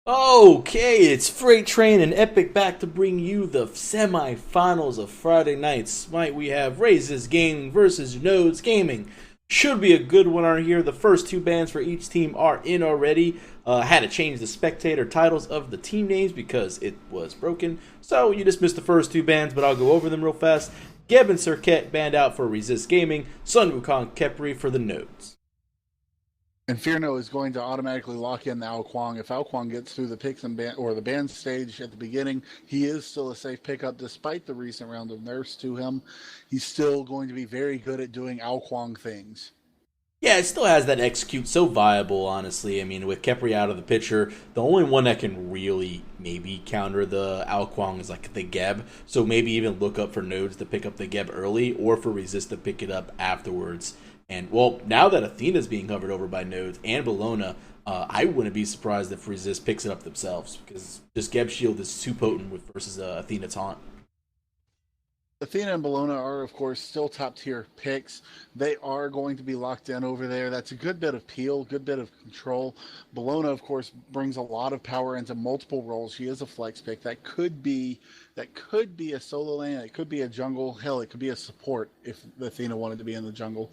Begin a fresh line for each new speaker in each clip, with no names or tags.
Okay, it's Freight Train and Epic back to bring you the semi-finals of Friday Night Smite. We have Raises Gaming versus Nodes Gaming. Should be a good one on here. The first two bans for each team are in already. Had to change the spectator titles of the team names because it was broken. So you just missed the first two bans, but I'll go over them real fast. Geb and Serket banned out for Resist Gaming. Sun Wukong Kepri for the Nodes.
Inferno is going to automatically lock in the Ao Kuang. If Ao Kuang gets through the picks and or the ban stage at the beginning, he is still a safe pickup despite the recent round of nerfs to him. He's still going to be very good at doing Ao Kuang things.
Yeah, it still has that execute, so viable, honestly. I mean, with Kepri out of the picture, the only one that can really maybe counter the Ao Kuang is like the Geb. So maybe even look up for nodes to pick up the Geb early or for Resist to pick it up afterwards. And, well, now that Athena's being covered over by nodes and Bellona, I wouldn't be surprised if Resist picks it up themselves because this Geb shield is too potent with versus Athena taunt.
Athena and Bellona are, of course, still top tier picks. They are going to be locked in over there. That's a good bit of peel, good bit of control. Bellona, of course, brings a lot of power into multiple roles. She is a flex pick. That could be a solo lane. It could be a jungle. Hell, it could be a support if Athena wanted to be in the jungle.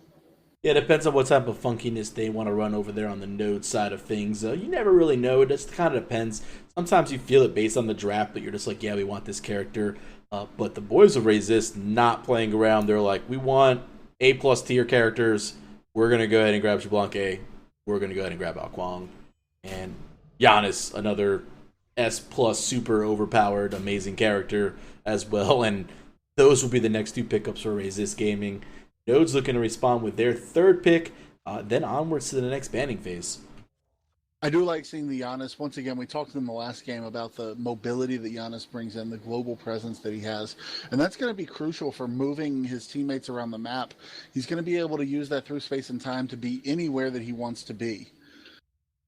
Yeah, it depends on what type of funkiness they want to run over there on the node side of things. You never really know. It just kind of depends. Sometimes you feel it based on the draft, but you're just like, yeah, we want this character. But the boys of Resist not playing around. They're like, we want A plus tier characters. We're going to go ahead and grab Xbalanque. We're going to go ahead and grab Ao Kuang. And Giannis, another S plus super overpowered, amazing character as well. And those will be the next two pickups for Resist Gaming. Node's looking to respond with their third pick, then onwards to the next banning phase.
I do like seeing the Giannis. Once again, we talked in the last game about the mobility that Giannis brings in, the global presence that he has. And that's going to be crucial for moving his teammates around the map. He's going to be able to use that through space and time to be anywhere that he wants to be.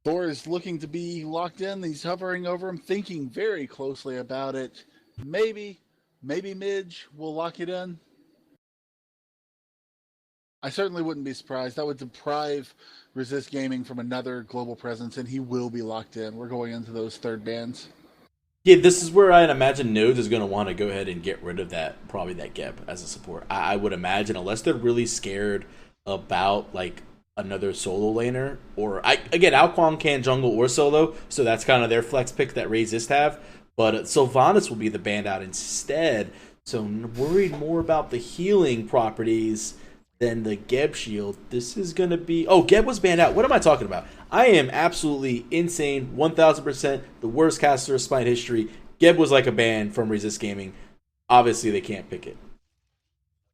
Thor is looking to be locked in. He's hovering over him, thinking very closely about it. Maybe Midge will lock it in. I certainly wouldn't be surprised. That would deprive Resist Gaming from another global presence, and he will be locked in. We're going into those third bans.
Yeah, this is where I'd imagine Nodes is going to want to go ahead and get rid of probably that Geb as a support. I would imagine, unless they're really scared about, like, another solo laner. Again, Ao Kuang can jungle or solo, so that's kind of their flex pick that Resist have. But Sylvanas will be the banned out instead. So I'm worried more about the healing properties than the Geb shield. This is going to be... Oh, Geb was banned out. What am I talking about? I am absolutely insane. 1,000% the worst caster of Smite history. Geb was like a ban from Resist Gaming. Obviously, they can't pick it.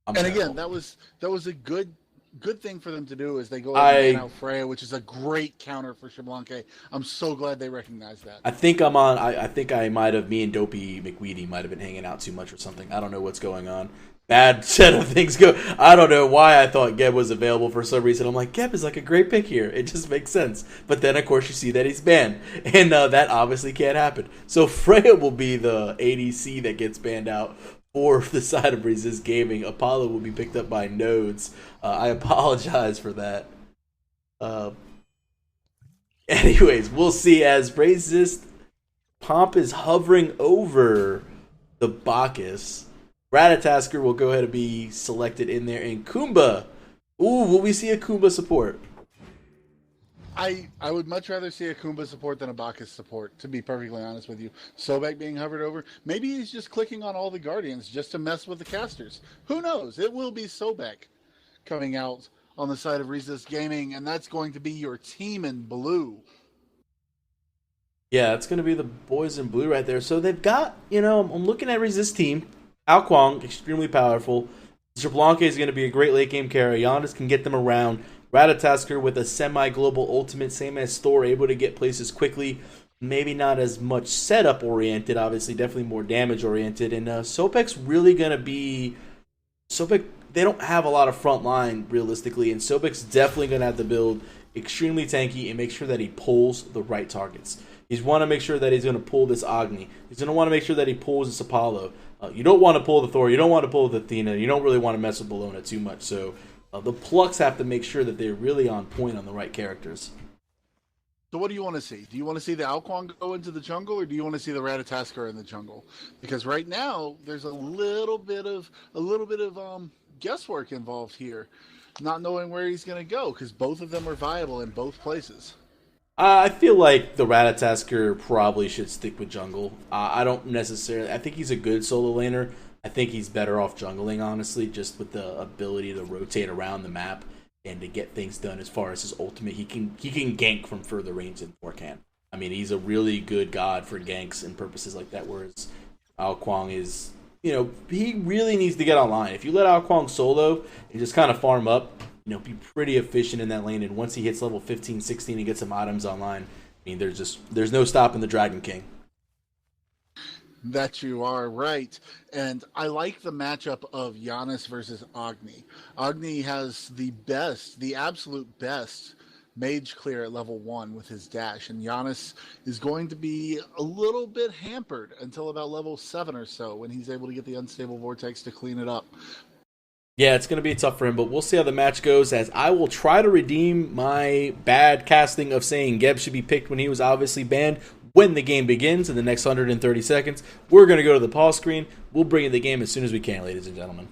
And again, that was a good thing for them to do is they go ahead and ban out Freya, which is a great counter for Xbalanque. I'm so glad they recognized that.
I think I might have... Me and Dopey McWeedy might have been hanging out too much or something. I don't know what's going on. Bad set of things go. I don't know why I thought Geb was available for some reason. I'm like, Geb is like a great pick here. It just makes sense. But then, of course, you see that he's banned. And that obviously can't happen. So Freya will be the ADC that gets banned out for the side of Resist Gaming. Apollo will be picked up by Nodes. I apologize for that. Anyways, we'll see as Resist Pomp is hovering over the Bacchus. Ratatasker will go ahead and be selected in there. And Kumba. Ooh, will we see a Kumba support?
I would much rather see a Kumba support than a Bacchus support, to be perfectly honest with you. Sobek being hovered over. Maybe he's just clicking on all the Guardians just to mess with the casters. Who knows? It will be Sobek coming out on the side of Resist Gaming, and that's going to be your team in blue.
Yeah, it's going to be the boys in blue right there. So they've got, I'm looking at Resist team. Ao Kuang, extremely powerful. Xbalanque is going to be a great late game carry. Giannis can get them around. Ratatasker with a semi-global ultimate, same as Thor, able to get places quickly. Maybe not as much setup oriented, obviously, definitely more damage oriented. And Sobek's really going to be... Sobek, they don't have a lot of front line, realistically, and Sobek's definitely going to have to build extremely tanky and make sure that he pulls the right targets. He's want to make sure that he's going to pull this Agni. He's going to want to make sure that he pulls this Apollo. You don't want to pull the Thor. You don't want to pull the Athena. You don't really want to mess with Bellona too much. So the Plucks have to make sure that they're really on point on the right characters.
So what do you want to see? Do you want to see the Alquan go into the jungle, or do you want to see the Ratatasker in the jungle? Because right now there's a little bit of guesswork involved here, not knowing where he's going to go, because both of them are viable in both places.
I feel like the Ratatasker probably should stick with jungle. I don't necessarily. I think he's a good solo laner. I think he's better off jungling, honestly, just with the ability to rotate around the map and to get things done. As far as his ultimate, he can gank from further range than Thor can. I mean, he's a really good god for ganks and purposes like that. Whereas Ao Kwang is, he really needs to get online. If you let Ao Kwang solo and just kind of farm up, be pretty efficient in that lane. And once he hits level 15, 16 and gets some items online, I mean, there's no stopping the Dragon King.
That you are right. And I like the matchup of Giannis versus Agni. Agni has the absolute best mage clear at level 1 with his dash, and Giannis is going to be a little bit hampered until about level 7 or so when he's able to get the unstable vortex to clean it up.
Yeah, it's going to be tough for him, but we'll see how the match goes, as I will try to redeem my bad casting of saying Geb should be picked when he was obviously banned. When the game begins in the next 130 seconds, we're going to go to the pause screen. We'll bring in the game as soon as we can, ladies and gentlemen.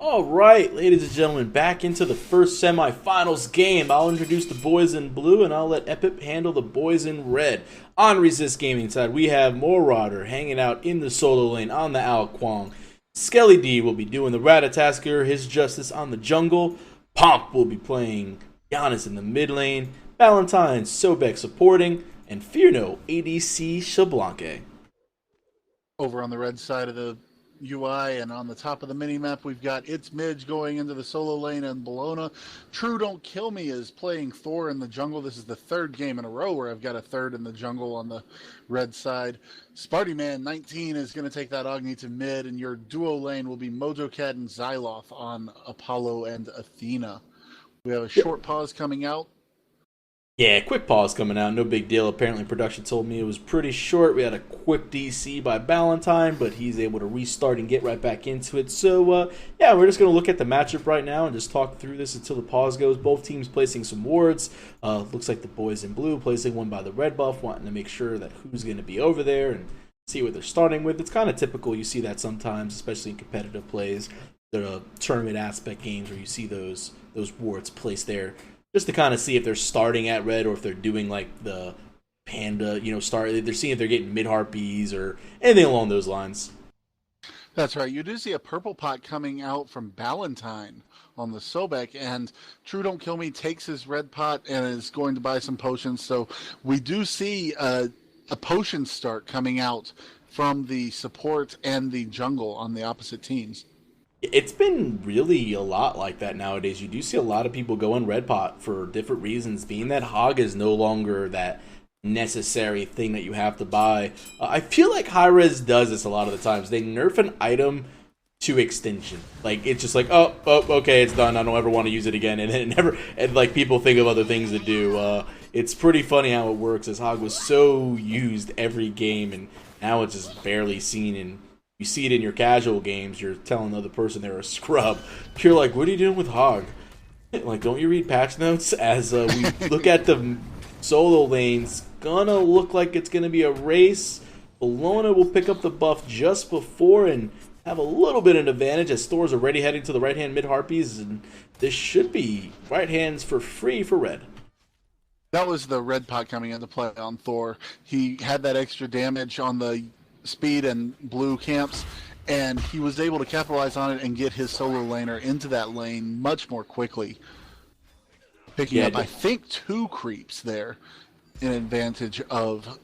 All right, ladies and gentlemen, back into the first semifinals game. I'll introduce the boys in blue, and I'll let Epip handle the boys in red. On Resist Gaming side, we have Marauder hanging out in the solo lane on the Ao Kwang. Skelly D will be doing the Ratatasker, his justice on the jungle. Pomp will be playing Giannis in the mid lane. Valentine, Sobek supporting. And Fearno, ADC, Xbalanque.
Over on the red side of the UI and on the top of the mini-map, we've got It's Midge going into the solo lane, and Bologna. True Don't Kill Me is playing Thor in the jungle. This is the third game in a row where I've got a third in the jungle on the red side. Sparty Man 19 is going to take that Agni to mid, and your duo lane will be Mojo Cat and Xyloth on Apollo and Athena. We have a short pause coming out.
Yeah, quick pause coming out. No big deal. Apparently, production told me it was pretty short. We had a quick DC by Valentine, but he's able to restart and get right back into it. So, yeah, we're just going to look at the matchup right now and just talk through this until the pause goes. Both teams placing some wards. Looks like the boys in blue placing one by the red buff, wanting to make sure that who's going to be over there and see what they're starting with. It's kind of typical. You see that sometimes, especially in competitive plays, the tournament aspect games where you see those wards placed there, just to kind of see if they're starting at red or if they're doing like the panda, start. They're seeing if they're getting mid harpies or anything along those lines.
That's right. You do see a purple pot coming out from Valentine on the Sobek, and True Don't Kill Me takes his red pot and is going to buy some potions. So we do see a potion start coming out from the support and the jungle on the opposite teams.
It's been really a lot like that nowadays. You do see a lot of people going red pot for different reasons, being that Hog is no longer that necessary thing that you have to buy. I feel like Hi-Rez does this a lot of the times. They nerf an item to extinction. Like, it's just like, oh, okay, it's done. I don't ever want to use it again. And then like, people think of other things to do. It's pretty funny how it works, as Hog was so used every game, and now it's just barely seen in. You see it in your casual games, you're telling the other person they're a scrub. You're like, what are you doing with Hog? Like, don't you read patch notes? As we look at the solo lanes, gonna look like it's gonna be a race. Bologna will pick up the buff just before and have a little bit of an advantage, as Thor's already heading to the right-hand mid-harpies, and this should be right hands for free for red.
That was the red pot coming into play on Thor. He had that extra damage on the speed and blue camps, and he was able to capitalize on it and get his solo laner into that lane much more quickly, picking up I think 2 creeps there in advantage of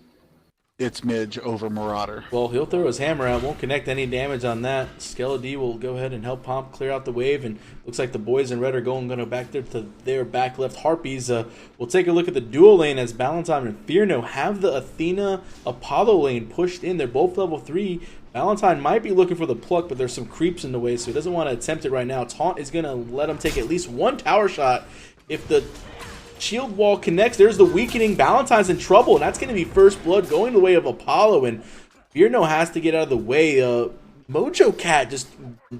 It's Midge over Marauder.
Well, he'll throw his hammer out, won't connect any damage on that. Skelly will go ahead and help Pomp clear out the wave, and looks like the boys in red are going back there to their back left harpies. We'll take a look at the dual lane, as Valentine and Fearno have the Athena Apollo lane pushed in. They're both level 3. Valentine might be looking for the pluck, but there's some creeps in the way, so he doesn't want to attempt it right now. Taunt is going to let him take at least 1 tower shot. If the shield wall connects, there's the weakening. Valentine's in trouble, and that's going to be first blood going the way of Apollo, and Fearno has to get out of the way. Mojo Cat just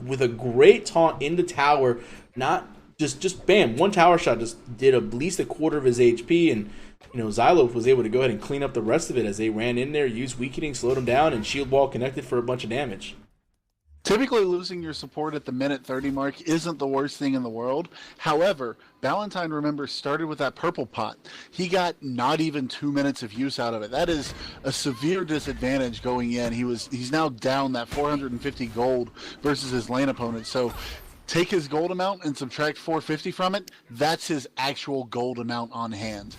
with a great taunt in the tower, not just bam, 1 tower shot just did at least a quarter of his HP, and Xyloth was able to go ahead and clean up the rest of it as they ran in there, used weakening, slowed him down, and shield wall connected for a bunch of damage.
Typically, losing your support at the minute 30 mark isn't the worst thing in the world. However, Valentine, remember, started with that purple pot. He got not even 2 minutes of use out of it. That is a severe disadvantage going in. He's now down that 450 gold versus his lane opponent. So take his gold amount and subtract 450 from it. That's his actual gold amount on hand.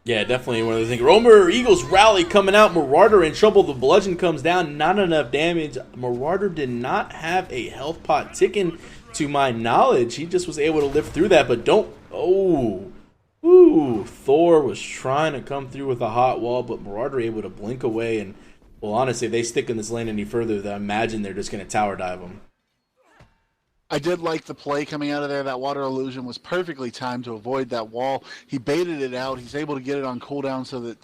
Yeah, definitely one of the things. Romer Eagles rally coming out. Marauder in trouble. The bludgeon comes down. Not enough damage. Marauder did not have a health pot ticking to my knowledge. He just was able to live through that, but don't. Oh. Ooh. Thor was trying to come through with a hot wall, but Marauder able to blink away. And, well, honestly, if they stick in this lane any further, I imagine they're just going to tower dive him.
I did like the play coming out of there. That water illusion was perfectly timed to avoid that wall. He baited it out. He's able to get it on cooldown so that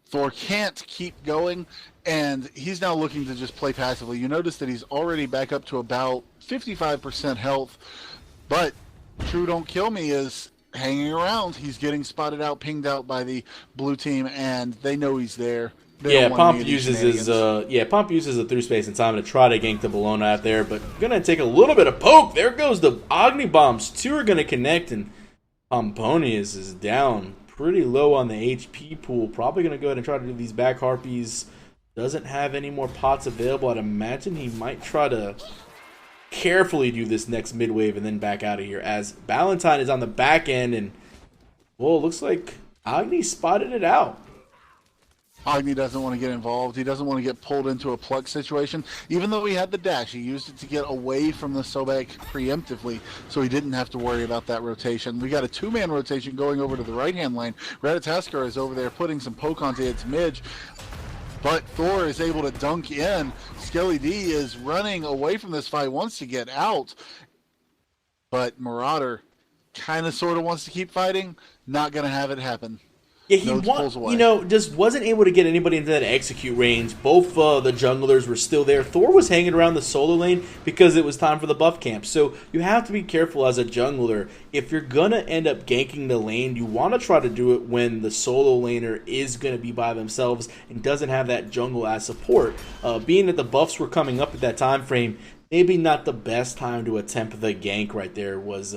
Thor can't keep going, and he's now looking to just play passively. You notice that he's already back up to about 55% health, but True Don't Kill Me is hanging around. He's getting spotted out, pinged out by the blue team, and they know he's there.
Pomp uses the through space and time to try to gank the Bologna out there, but gonna take a little bit of poke. There goes the Agni bombs. 2 are gonna connect, and Pomponius is down pretty low on the HP pool. Probably gonna go ahead and try to do these back harpies. Doesn't have any more pots available. I'd imagine he might try to carefully do this next mid wave and then back out of here, as Valentine is on the back end, and well, it looks like Agni spotted it out.
Agni doesn't want to get involved. He doesn't want to get pulled into a pluck situation. Even though he had the dash, he used it to get away from the Sobek preemptively, so he didn't have to worry about that rotation. We got a two-man rotation going over to the right-hand lane. Ratatoskr is over there putting some poke onto its midge, but Thor is able to dunk in. Skelly D is running away from this fight, wants to get out, but Marauder kind of sort of wants to keep fighting. Not going to have it happen.
Yeah, just wasn't able to get anybody into that execute range. Both the junglers were still there. Thor was hanging around the solo lane because it was time for the buff camp. So you have to be careful as a jungler. If you're going to end up ganking the lane, you want to try to do it when the solo laner is going to be by themselves and doesn't have that jungle as support. Being that the buffs were coming up at that time frame, maybe not the best time to attempt the gank right there was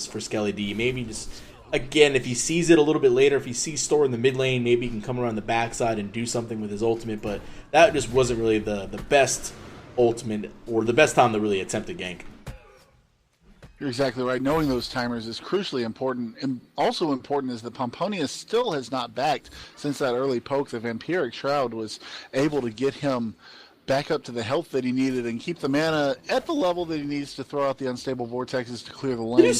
for Skelly D. Maybe just... Again, if he sees it a little bit later, if he sees Thor in the mid lane, maybe he can come around the backside and do something with his ultimate, but that just wasn't really the best ultimate or the best time to really attempt a gank.
You're exactly right. Knowing those timers is crucially important. And also important is that Pomponia still has not backed since that early poke. The Vampiric Shroud was able to get him back up to the health that he needed and keep the mana at the level that he needs to throw out the unstable vortexes to clear the lane.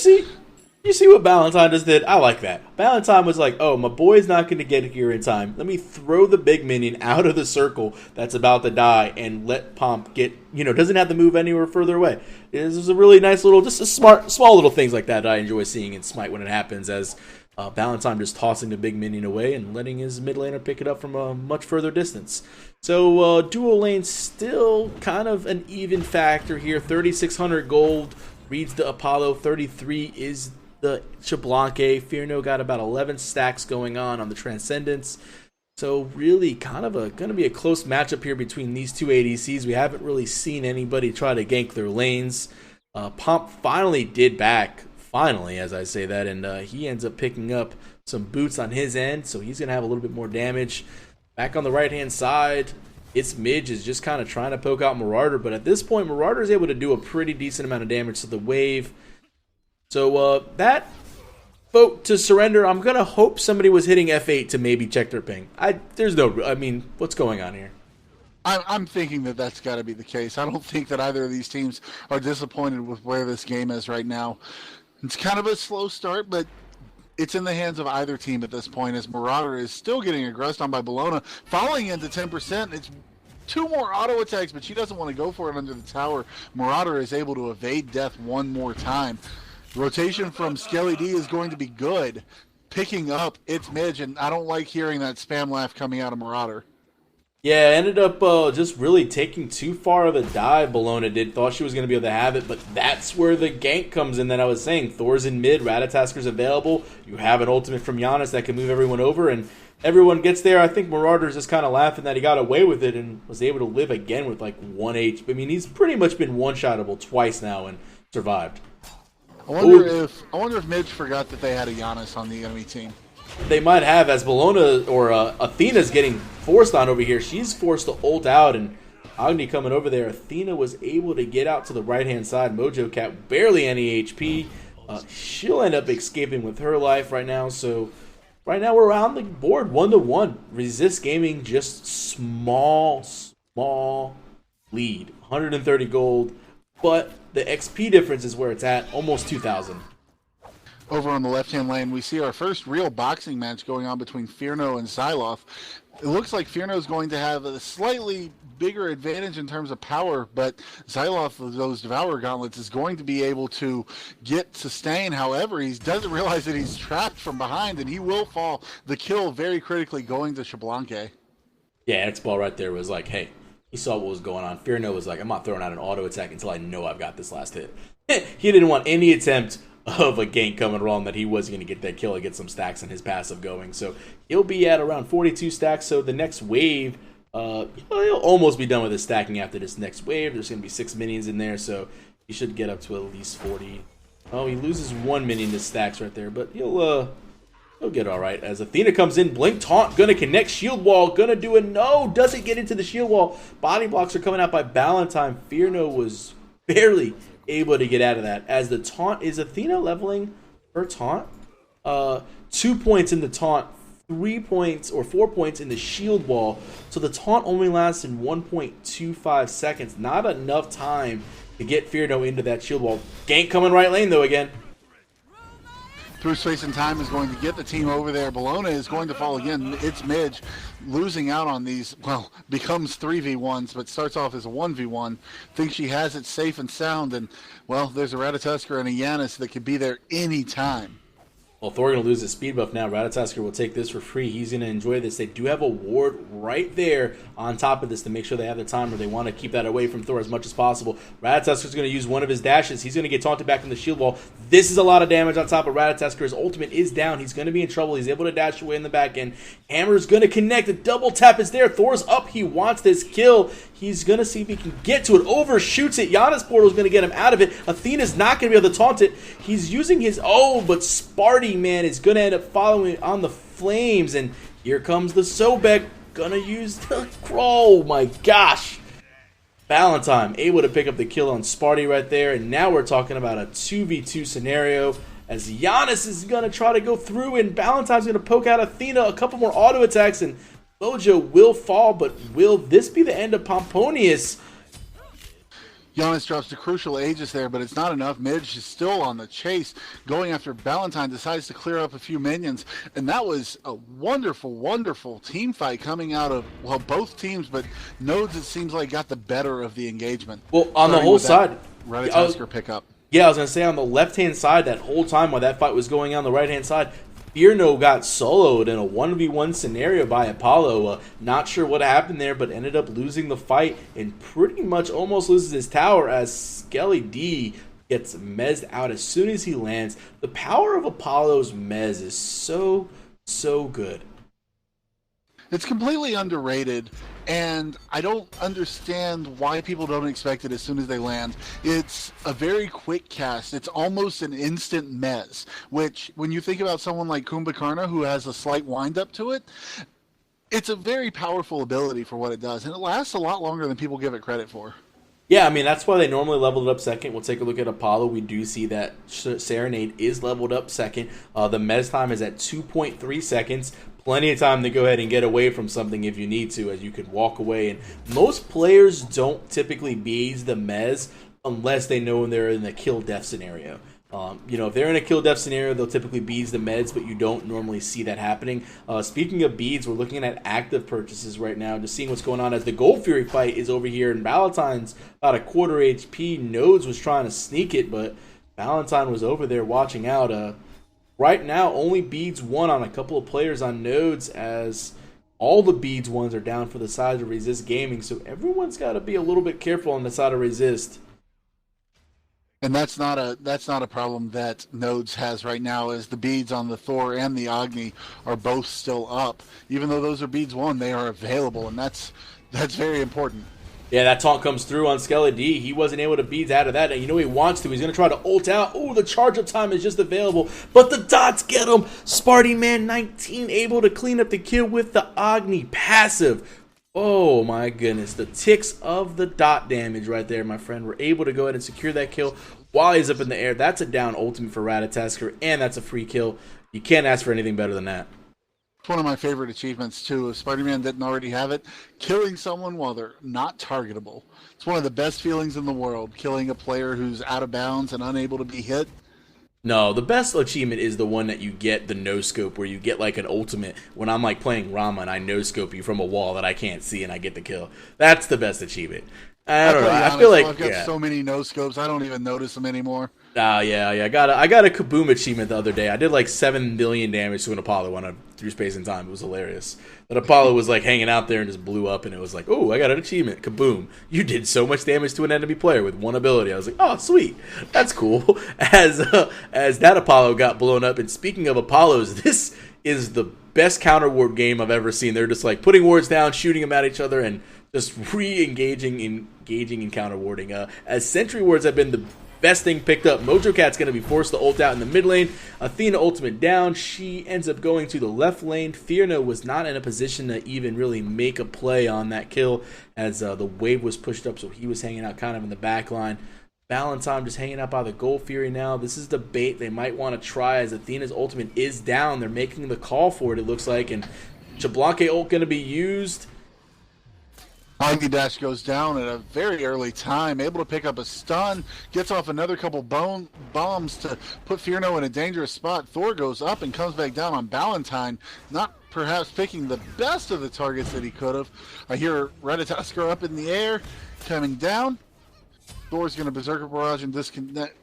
You see what Valentine just did? I like that. Valentine was like, oh, my boy's not going to get here in time. Let me throw the big minion out of the circle that's about to die and let Pomp get, doesn't have to move anywhere further away. This is a really nice little, just a small little things like that I enjoy seeing in Smite when it happens, as Valentine just tossing the big minion away and letting his mid laner pick it up from a much further distance. So dual lane still kind of an even factor here. 3,600 gold reads the Apollo. 33 is the Xbalanque. Fierno got about 11 stacks going on the Transcendence. So really kind of going to be a close matchup here between these two ADCs. We haven't really seen anybody try to gank their lanes. Pomp finally did back, as I say that, and he ends up picking up some boots on his end, so he's going to have a little bit more damage. Back on the right-hand side, its Midge is just kind of trying to poke out Marauder, but at this point, Marauder is able to do a pretty decent amount of damage to the wave. So that vote to surrender, I'm going to hope somebody was hitting F8 to maybe check their ping. What's going on here?
I'm thinking that that's got to be the case. I don't think that either of these teams are disappointed with where this game is right now. It's kind of a slow start, but it's in the hands of either team at this point, as Marauder is still getting aggressed on by Bellona, falling into 10%. It's two more auto attacks, but she doesn't want to go for it under the tower. Marauder is able to evade death one more time. Rotation from Skelly D is going to be good, picking up its Midge, and I don't like hearing that spam laugh coming out of Marauder.
Yeah, ended up just really taking too far of a dive, Bellona did. Thought she was going to be able to have it, but that's where the gank comes in that I was saying. Thor's in mid, Ratatasker's available. You have an ultimate from Giannis that can move everyone over, and everyone gets there. I think Marauder's just kind of laughing that he got away with it and was able to live again with like 1 HP. I mean, he's pretty much been one-shottable twice now and survived.
I wonder if Midge forgot that they had a Giannis on the enemy team.
They might have, as Bellona or Athena's getting forced on over here. She's forced to ult out, and Agni coming over there. Athena was able to get out to the right-hand side. Mojo Cat barely any HP. She'll end up escaping with her life right now. So right now we're on the board 1-1. Resist Gaming just small lead. 130 gold. But the XP difference is where it's at, almost 2,000.
Over on the left-hand lane, we see our first real boxing match going on between Fierno and Xyloth. It looks like Fierno is going to have a slightly bigger advantage in terms of power, but Xyloth, with those Devourer Gauntlets, is going to be able to get sustain. However, he doesn't realize that he's trapped from behind, and he will fall. The kill very critically going to Xbalanque.
Yeah, X-Ball right there was like, hey, he saw what was going on. Fierno was like, I'm not throwing out an auto attack until I know I've got this last hit. He didn't want any attempt of a gank coming wrong that he was going to get that kill and get some stacks in his passive going. So he'll be at around 42 stacks. So the next wave, he'll almost be done with his stacking after this next wave. There's going to be 6 minions in there, so he should get up to at least 40. Oh, he loses 1 minion to stacks right there, but he'll get all right. As Athena comes in, Blink Taunt, going to connect Shield Wall, going to do a no, doesn't get into the Shield Wall. Body blocks are coming out by Valentine. Fierno was barely able to get out of that. As the taunt, is Athena leveling her taunt? 2 points in the taunt, 3 points or 4 points in the shield wall. So the taunt only lasts in 1.25 seconds. Not enough time to get Fearno into that shield wall. Gank coming right lane though again.
Through space and time is going to get the team over there. Bologna is going to fall again. It's Midge losing out on these, well, becomes 3v1s, but starts off as a 1v1. Thinks she has it safe and sound, and, well, there's a Ratatoskr and a Janus that could be there anytime.
Well, Thor going to lose his speed buff now. Ratatoskr will take this for free. He's going to enjoy this. They do have a ward right there on top of this to make sure they have the timer. They want to keep that away from Thor as much as possible. Ratatoskr is going to use one of his dashes. He's going to get taunted back in the shield wall. This is a lot of damage on top of Ratatoskr. His ultimate is down. He's going to be in trouble. He's able to dash away in the back end. Hammer's going to connect. The double tap is there. Thor's up. He wants this kill. He's going to see if he can get to it. Overshoots it. Janus Portal is going to get him out of it. Athena's not going to be able to taunt it. He's using his... Oh, but Sparty, man, is going to end up following it on the flames. And here comes the Sobek. Going to use the... Oh, my gosh. Valentine able to pick up the kill on Sparty right there. And now we're talking about a 2v2 scenario. As Janus is going to try to go through. And Valentine's going to poke out Athena. A couple more auto attacks. And Mojo will fall, but will this be the end of Pomponius?
Janus drops the crucial Aegis there, but it's not enough. Midge is still on the chase, going after Valentine, decides to clear up a few minions, and that was a wonderful, wonderful team fight coming out of, well, both teams, but Nodes, it seems like, got the better of the engagement.
Well, on the whole side,
Ratatoskr pickup.
Yeah, I was going to say on the left-hand side that whole time while that fight was going on the right-hand side, Fearno got soloed in a 1v1 scenario by Apollo. Not sure what happened there, but ended up losing the fight and pretty much almost loses his tower as Skelly D gets mezzed out as soon as he lands. The power of Apollo's mez is so good.
It's completely underrated, and I don't understand why people don't expect it as soon as they land. It's a very quick cast. It's almost an instant mez, which, when you think about someone like Kumbhakarna, who has a slight wind-up to it, it's a very powerful ability for what it does, and it lasts a lot longer than people give it credit for.
Yeah, I mean, that's why they normally leveled it up second. We'll take a look at Apollo. We do see that Serenade is leveled up second. The mez time is at 2.3 seconds. Plenty of time to go ahead and get away from something if you need to, as you could walk away. And most players don't typically bees the mez unless they know when they're in the kill-death scenario. If they're in a kill-death scenario, they'll typically beads the meds, but you don't normally see that happening. Speaking of beads, we're looking at active purchases right now, just seeing what's going on as the Gold Fury fight is over here, and Valentine's about a quarter HP. Nodes was trying to sneak it, but Valentine was over there watching out. Right now, only beads one on a couple of players on Nodes, as all the beads ones are down for the side of Resist Gaming, so everyone's got to be a little bit careful on the side of Resist.
And that's not a problem that Nodes has right now, as the beads on the Thor and the Agni are both still up. Even though those are beads one, they are available, and that's very important.
Yeah, that taunt comes through on Skelly D. He wasn't able to beat out of that, and you know he wants to. He's going to try to ult out. Oh, the charge up time is just available, but the dots get him. Sparty Man 19 able to clean up the kill with the Agni passive. Oh my goodness, the ticks of the dot damage right there, my friend. We're able to go ahead and secure that kill while he's up in the air. That's a down ultimate for Ratatoskr, and that's a free kill. You can't ask for anything better than that.
It's one of my favorite achievements, too. If Spider-Man didn't already have it, killing someone while they're not targetable. It's one of the best feelings in the world, killing a player who's out of bounds and unable to be hit.
No, the best achievement is the one that you get, the no-scope, where you get like an ultimate when I'm like playing Rama and I no-scope you from a wall that I can't see and I get the kill. That's the best achievement. I don't know. I feel like
I've got so many no-scopes, I don't even notice them anymore.
Yeah. I got a Kaboom achievement the other day. I did like 7 million damage to an Apollo when through space and time. It was hilarious. But Apollo was like hanging out there and just blew up, and it was like, oh, I got an achievement. Kaboom. You did so much damage to an enemy player with one ability. I was like, oh, sweet. That's cool. As that Apollo got blown up, and speaking of Apollos, this is the best counter ward game I've ever seen. They're just like putting wards down, shooting them at each other, and just re-engaging in counter warding. As sentry wards have been the best thing picked up. Mojo Cat's going to be forced to ult out in the mid lane. Athena ultimate down. She ends up going to the left lane. Fearno was not in a position to even really make a play on that kill, as the wave was pushed up, so he was hanging out kind of in the back line. Valentine just hanging out by the Gold Fury now. This is the bait they might want to try as Athena's ultimate is down. They're making the call for it looks like. And Xbalanque ult going to be used.
Agni Dash goes down at a very early time, able to pick up a stun, gets off another couple bombs to put Fierno in a dangerous spot. Thor goes up and comes back down on Valentine, not perhaps picking the best of the targets that he could have. I hear Ratatoskr up in the air, coming down. Thor's going to Berserker Barrage and disconnect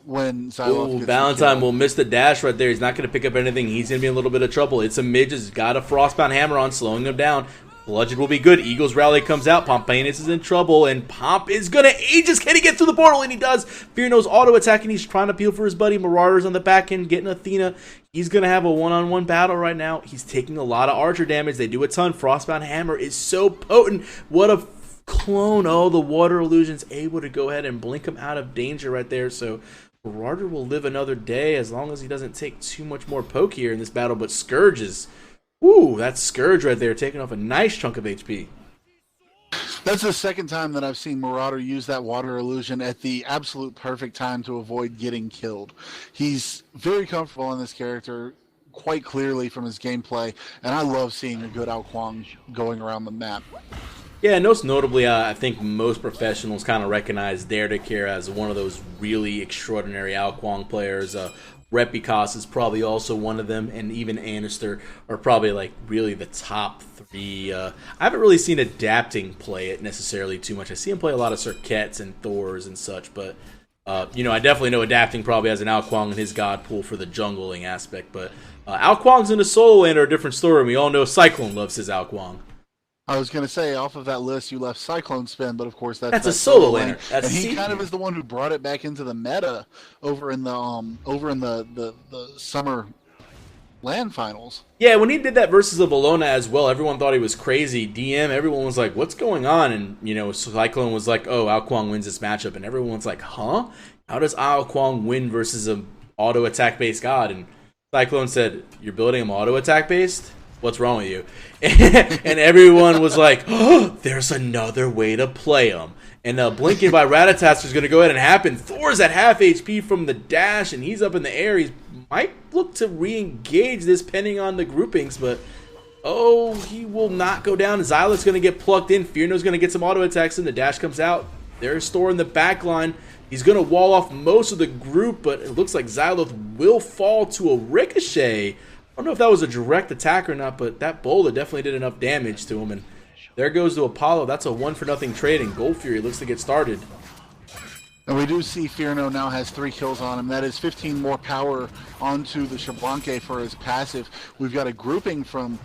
when Xyloth gets
Valentine will miss the dash right there. He's not going to pick up anything. He's going to be in a little bit of trouble. It's a mid, just got a Frostbound Hammer on, slowing him down. Bludgeon will be good. Eagles Rally comes out. Pompeianus is in trouble, and Pomp is going to Aegis. Can he get through the portal? And he does. Fierno's auto-attacking. He's trying to peel for his buddy. Marauders on the back end, getting Athena. He's going to have a one-on-one battle right now. He's taking a lot of archer damage. They do a ton. Frostbound Hammer is so potent. What a clone. Oh, the Water Illusion's able to go ahead and blink him out of danger right there. So Marauder will live another day as long as he doesn't take too much more poke here in this battle. But Scourge is... Ooh, that's Scourge right there, taking off a nice chunk of HP.
That's the second time that I've seen Marauder use that Water Illusion at the absolute perfect time to avoid getting killed. He's very comfortable on this character, quite clearly from his gameplay, and I love seeing a good Ao Kuang going around the map.
Yeah, most notably, I think most professionals kind of recognize Dare2Care as one of those really extraordinary Ao Kuang players. Repicos is probably also one of them, and even Anister are probably like really the top three. I haven't really seen Adapting play it necessarily too much. I see him play a lot of Serkets and Thors and such, but I definitely know Adapting probably has an Ao Kuang in his god pool for the jungling aspect. But Ao Kuang's in a solo lane are a different story. We all know Cyclone loves his Ao Kuang.
I was going to say, off of that list, you left Cyclone Spin, but of course
that's a solo laner.
And he kind of is the one who brought it back into the meta over in the summer LAN finals.
Yeah, when he did that versus the Bologna as well, everyone thought he was crazy. DM, everyone was like, "What's going on?" And Cyclone was like, "Oh, Ao Kuang wins this matchup," and everyone's like, "Huh? How does Ao Kuang win versus a auto attack based god?" And Cyclone said, "You're building him auto attack based? What's wrong with you?" And everyone was like, "Oh, there's another way to play him." And blinking by Ratatoskr is going to go ahead and happen. Thor's at half HP from the dash, and he's up in the air. He might look to re-engage this, depending on the groupings, but he will not go down. Xyloth's going to get plucked in. Fierno's going to get some auto attacks in. The dash comes out. There's Thor in the back line. He's going to wall off most of the group, but it looks like Xyloth will fall to a ricochet. I don't know if that was a direct attack or not, but that boulder definitely did enough damage to him. And there goes to Apollo. That's a 1-for-0 trade, and Gold Fury looks to get started.
And we do see Fierno now has 3 kills on him. That is 15 more power onto the Xbalanque for his passive. We've got a grouping from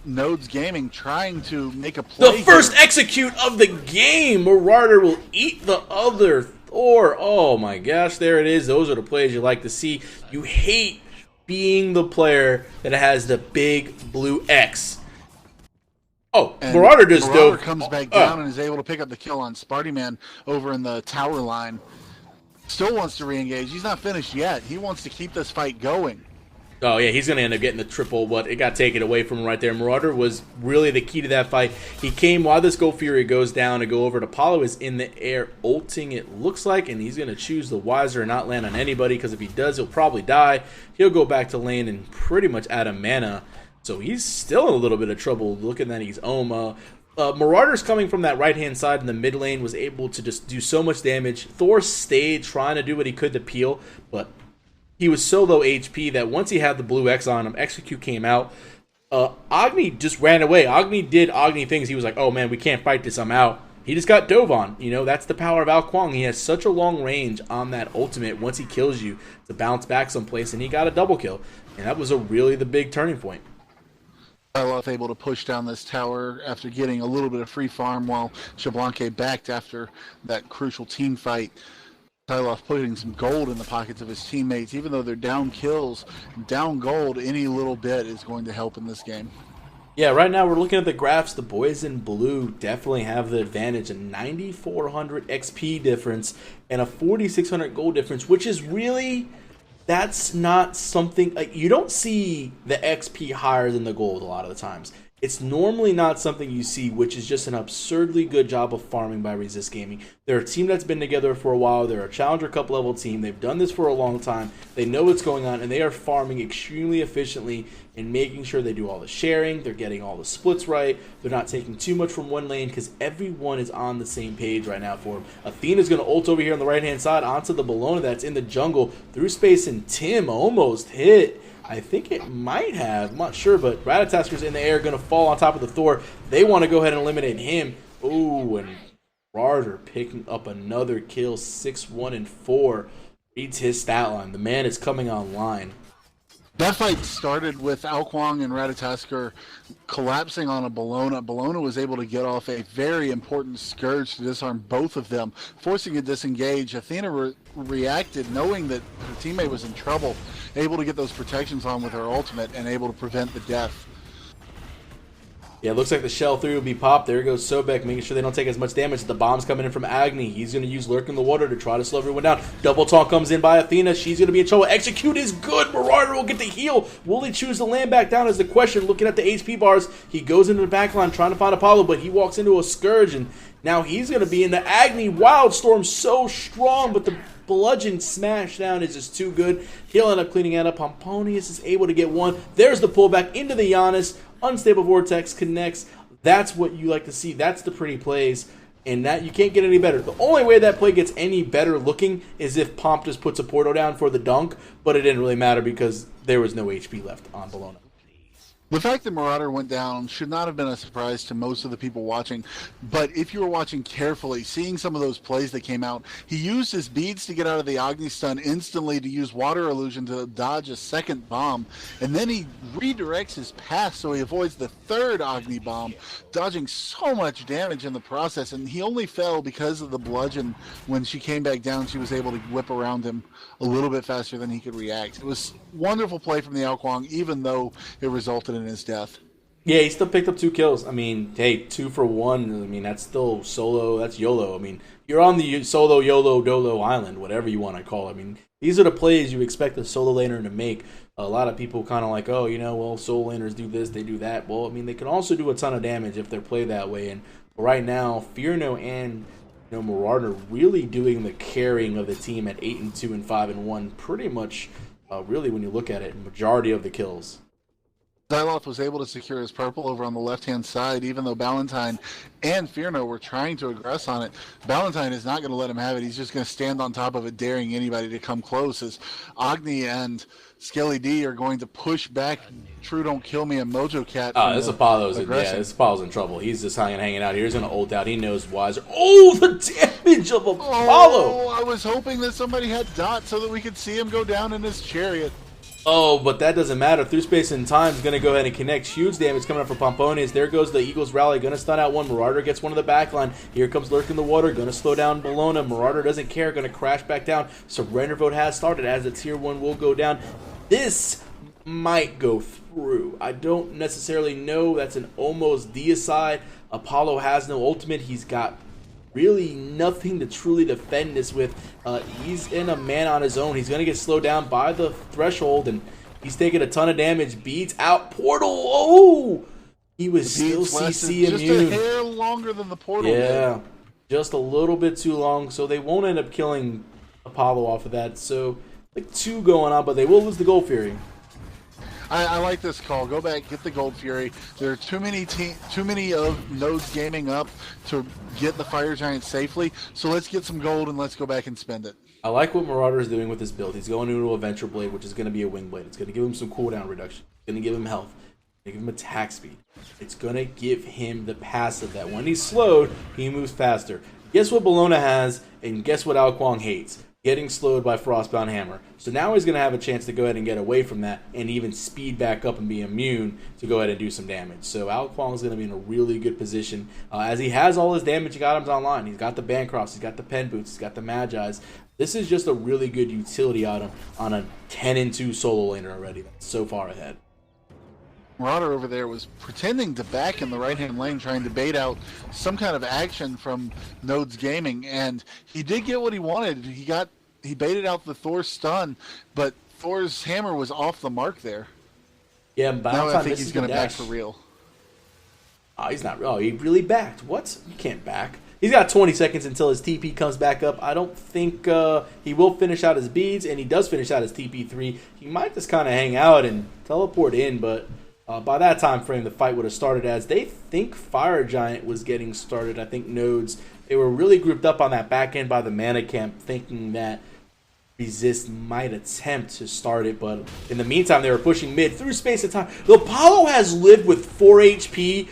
Nodes Gaming trying to make a play.
The first execute of the game! Marauder will eat the other Thor. Oh my gosh, there it is. Those are the plays you like to see. You hate being the player that has the big blue X. Oh, and Marauder just
Marauder comes back down and is able to pick up the kill on Spartyman over in the tower line. Still wants to re-engage. He's not finished yet. He wants to keep this fight going.
Oh, yeah, he's going to end up getting the triple. It got taken away from him right there. Marauder was really the key to that fight. He came while this Gold Fury goes down to go over to Apollo is in the air ulting, it looks like, and he's going to choose the wiser and not land on anybody, because if he does, he'll probably die. He'll go back to lane and pretty much out of mana. So he's still in a little bit of trouble looking that he's Oma. Marauder's coming from that right-hand side in the mid lane, was able to just do so much damage. Thor stayed trying to do what he could to peel, but he was so low HP that once he had the blue X on him, Execute came out. Agni just ran away. Agni did Agni things. He was like, "Oh man, we can't fight this, I'm out." He just got dove on. That's the power of Ao Kuang. He has such a long range on that ultimate once he kills you to bounce back someplace, and he got a double kill. And that was really the big turning point.
Xyloth able to push down this tower after getting a little bit of free farm while Xbalanque backed after that crucial team fight. Xyloth putting some gold in the pockets of his teammates. Even though they're down kills, down gold, any little bit is going to help in this game.
Yeah, right now we're looking at the graphs. The boys in blue definitely have the advantage. A 9,400 XP difference and a 4,600 gold difference, which is really... That's not something... you don't see the XP higher than the gold a lot of the times. It's normally not something you see, which is just an absurdly good job of farming by Resist Gaming. They're a team that's been together for a while. They're a Challenger Cup level team. They've done this for a long time. They know what's going on, and they are farming extremely efficiently and making sure they do all the sharing. They're getting all the splits right. They're not taking too much from one lane because everyone is on the same page right now for them. Athena's going to ult over here on the right-hand side onto the Bellona that's in the jungle through space, and Tim almost hit. I think it might have. I'm not sure, but Ratatasker's in the air, going to fall on top of the Thor. They want to go ahead and eliminate him. Ooh, and Marauder picking up another kill, 6-1 and 4. Reads his stat line. The man is coming online.
That fight started with Ao Kuang and Ratatasker collapsing on a Bellona. Bellona was able to get off a very important Scourge to disarm both of them, forcing a disengage. Athena reacted knowing that her teammate was in trouble, able to get those protections on with her ultimate and able to prevent the death.
Yeah, it looks like the shell 3 will be popped. There goes Sobek, making sure they don't take as much damage. The bomb's coming in from Agni. He's going to use Lurk in the Water to try to slow everyone down. Double taunt comes in by Athena. She's going to be in trouble. Execute is good. Marauder will get the heal. Will he choose to land back down is the question. Looking at the HP bars, he goes into the backline trying to find Apollo, but he walks into a Scourge, and now he's going to be in the Agni. Wildstorm so strong, but the bludgeon smash down is just too good. He'll end up cleaning that up. Pomponius is able to get one. There's the pullback into the Giannis. Unstable Vortex connects. That's what you like to see. That's the pretty plays, and that you can't get any better. The only way that play gets any better looking is if Pomp just puts a Porto down for the dunk, but it didn't really matter because there was no HP left on Bellona.
The fact that Marauder went down should not have been a surprise to most of the people watching, but if you were watching carefully, seeing some of those plays that came out, he used his beads to get out of the Agni stun instantly to use Water Illusion to dodge a second bomb, and then he redirects his path so he avoids the third Agni bomb, dodging so much damage in the process, and he only fell because of the bludgeon. When she came back down, she was able to whip around him a little bit faster than he could react. It was wonderful play from the Ao Kuang, even though it resulted in his death.
Yeah, he still picked up 2 kills. I mean, hey, 2 for 1. I mean, that's still solo. That's YOLO. I mean, you're on the solo, YOLO, Dolo island, whatever you want to call it. I mean, these are the plays you expect a solo laner to make. A lot of people kind of like, oh, you know, well, solo laners do this, they do that. Well, I mean, they can also do a ton of damage if they're played that way. And right now, Fierno and Marauder really doing the carrying of the team at 8-2 and 5-1. Pretty much, really, when you look at it, majority of the kills.
Xyloth was able to secure his purple over on the left-hand side, even though Ballantyne and Fierno were trying to aggress on it. Ballantyne is not going to let him have it. He's just going to stand on top of it, daring anybody to come close, as Agni and Skelly D are going to push back True Don't Kill Me and Mojo Cat.
This Apollo's in trouble. He's just hanging out here. He's going to ult out. He knows wiser. Oh, the damage of Apollo!
Oh, I was hoping that somebody had Dot so that we could see him go down in his chariot.
Oh, but that doesn't matter. Through space and time is going to go ahead and connect. Huge damage coming up for Pomponius. There goes the Eagles rally. Going to stun out one. Marauder gets one of the backline. Here comes Lurk in the Water. Going to slow down Bellona. Marauder doesn't care. Going to crash back down. Surrender vote has started as the tier 1 will go down. This might go through. I don't necessarily know. That's an almost deicide. Apollo has no ultimate. He's got really nothing to truly defend this with. He's in a man on his own. He's going to get slowed down by the threshold, and he's taking a ton of damage. Beats out Portal. Oh! He was still CC immune.
Just a hair longer than the Portal.
Yeah, just a little bit too long, so they won't end up killing Apollo off of that. So, like 2 going on, but they will lose the Gold Fury.
I like this call. Go back, get the Gold Fury. There are too many of nodes gaming up to get the Fire Giant safely. So let's get some gold and let's go back and spend it.
I like what Marauder is doing with this build. He's going into a Venture Blade, which is going to be a Wing Blade. It's going to give him some cooldown reduction. It's going to give him health. It's going to give him attack speed. It's going to give him the passive that when he's slowed, he moves faster. Guess what Bellona has, and guess what Ao Kuang hates? Getting slowed by Frostbound Hammer. So now he's going to have a chance to go ahead and get away from that and even speed back up and be immune to go ahead and do some damage. So Ao Kuang is going to be in a really good position as he has all his damage items online. He's got the Bancrofts, he's got the Pen Boots, he's got the Magi's. This is just a really good utility item on a 10-2 solo laner already. That's so far ahead.
Marauder over there was pretending to back in the right-hand lane, trying to bait out some kind of action from Nodes Gaming, and he did get what he wanted. He baited out the Thor stun, but Thor's hammer was off the mark there.
Yeah,
now I think he's going to back for real.
Oh, he's not. Oh, he really backed. What? You can't back. He's got 20 seconds until his TP comes back up. I don't think he will finish out his beads, and he does finish out his TP3. He might just kind of hang out and teleport in, but by that time frame, the fight would have started as they think Fire Giant was getting started. I think Nodes, they were really grouped up on that back end by the Mana Camp, thinking that Resist might attempt to start it, but in the meantime, they were pushing mid through space and time. The Apollo has lived with 4 HP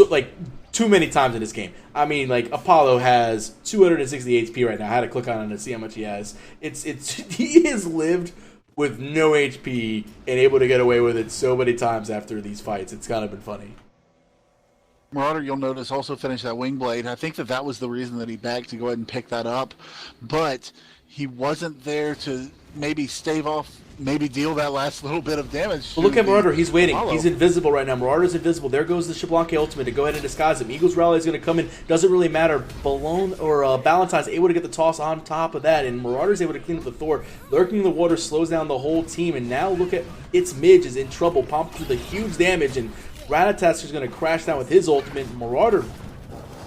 like too many times in this game. I mean, like, Apollo has 260 HP right now. I had to click on it to see how much he has. It's he has lived with no HP and able to get away with it so many times after these fights. It's kind of been funny.
Marauder, you'll notice, also finished that wing blade. I think that was the reason that he backed to go ahead and pick that up, but he wasn't there to maybe stave off, maybe deal that last little bit of damage.
Well, look at Marauder. He's waiting.
Apollo.
He's invisible right now. Marauder's invisible. There goes the Xbalanque ultimate to go ahead and disguise him. Eagles Rally is going to come in. Doesn't really matter. Ballantyne's able to get the toss on top of that, and Marauder's able to clean up the Thor. Lurking in the water slows down the whole team, and now look at its Midge is in trouble. Pump through the huge damage, and Ratataster's going to crash down with his ultimate. Marauder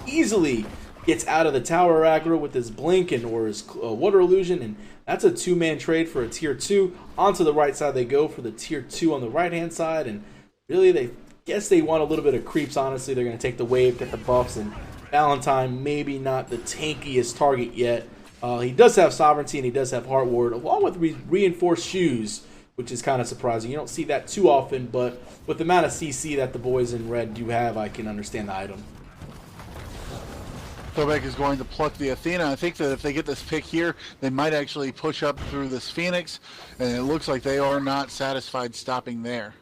easily gets out of the tower aggro with his blink or his water illusion, and that's a 2-man trade for a tier 2. Onto the right side they go for the tier 2 on the right hand side, and really they guess they want a little bit of creeps. Honestly, they're going to take the wave, get the buffs, and Ballantine maybe not the tankiest target yet. He does have sovereignty and he does have Heart Ward along with reinforced shoes, which is kind of surprising. You don't see that too often, but with the amount of CC that the boys in red do have, I can understand the item.
Quebec is going to pluck the Athena. I think that if they get this pick here, they might actually push up through this Phoenix, and it looks like they are not satisfied stopping there.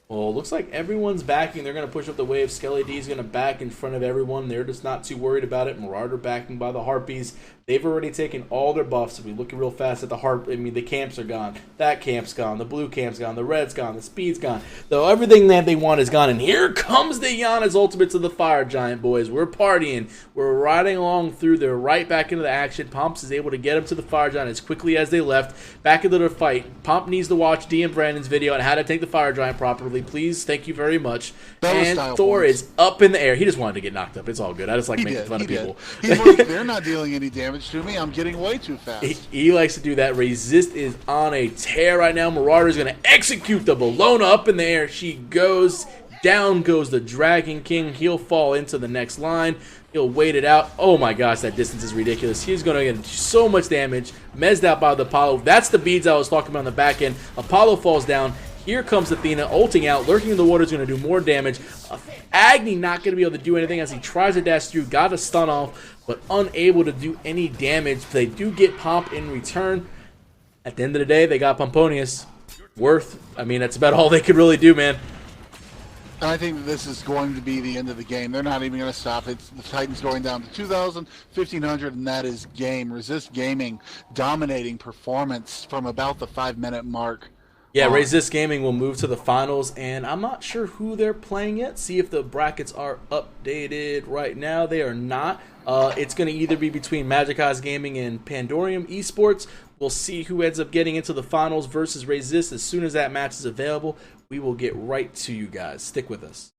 Well, it looks like everyone's backing. They're going to push up the wave. Skelly D is going to back in front of everyone. They're just not too worried about it. Marauder backing by the Harpies. They've already taken all their buffs. If we look real fast at the camps are gone. That camp's gone. The blue camp's gone. The red's gone. The speed's gone. Though everything that they want is gone. And here comes the Giannis ultimate to the Fire Giant, boys. We're partying. We're riding along through. They're right back into the action. Pomps is able to get him to the Fire Giant as quickly as they left. Back into their fight. Pomp needs to watch DM Brandon's video on how to take the Fire Giant properly. Please, thank you very much. And Thor is up in the air. He just wanted to get knocked up. It's all good. I just like making fun of people.
He's like, they're not dealing any damage to me. I'm getting way too fast.
He likes to do that. Resist is on a tear right now. Marauder is going to execute the Bellona up in the air. She goes. Down goes the Dragon King. He'll fall into the next line. He'll wait it out. Oh my gosh, that distance is ridiculous. He's going to get so much damage. Mezzed out by the Apollo. That's the beads I was talking about on the back end. Apollo falls down. Here comes Athena, ulting out, lurking in the water is going to do more damage. Agni not going to be able to do anything as he tries to dash through, got a stun off, but unable to do any damage. They do get Pomp in return. At the end of the day, they got Pomponius. That's about all they could really do, man.
And I think that this is going to be the end of the game. They're not even going to stop. The Titans going down to 2,000, 1,500, and that is game. Resist Gaming dominating performance from about the 5-minute mark.
Yeah, Resist Gaming will move to the finals, and I'm not sure who they're playing yet. See if the brackets are updated right now. They are not. It's going to either be between Magic Eyes Gaming and Pandorium Esports. We'll see who ends up getting into the finals versus Resist. As soon as that match is available, we will get right to you guys. Stick with us.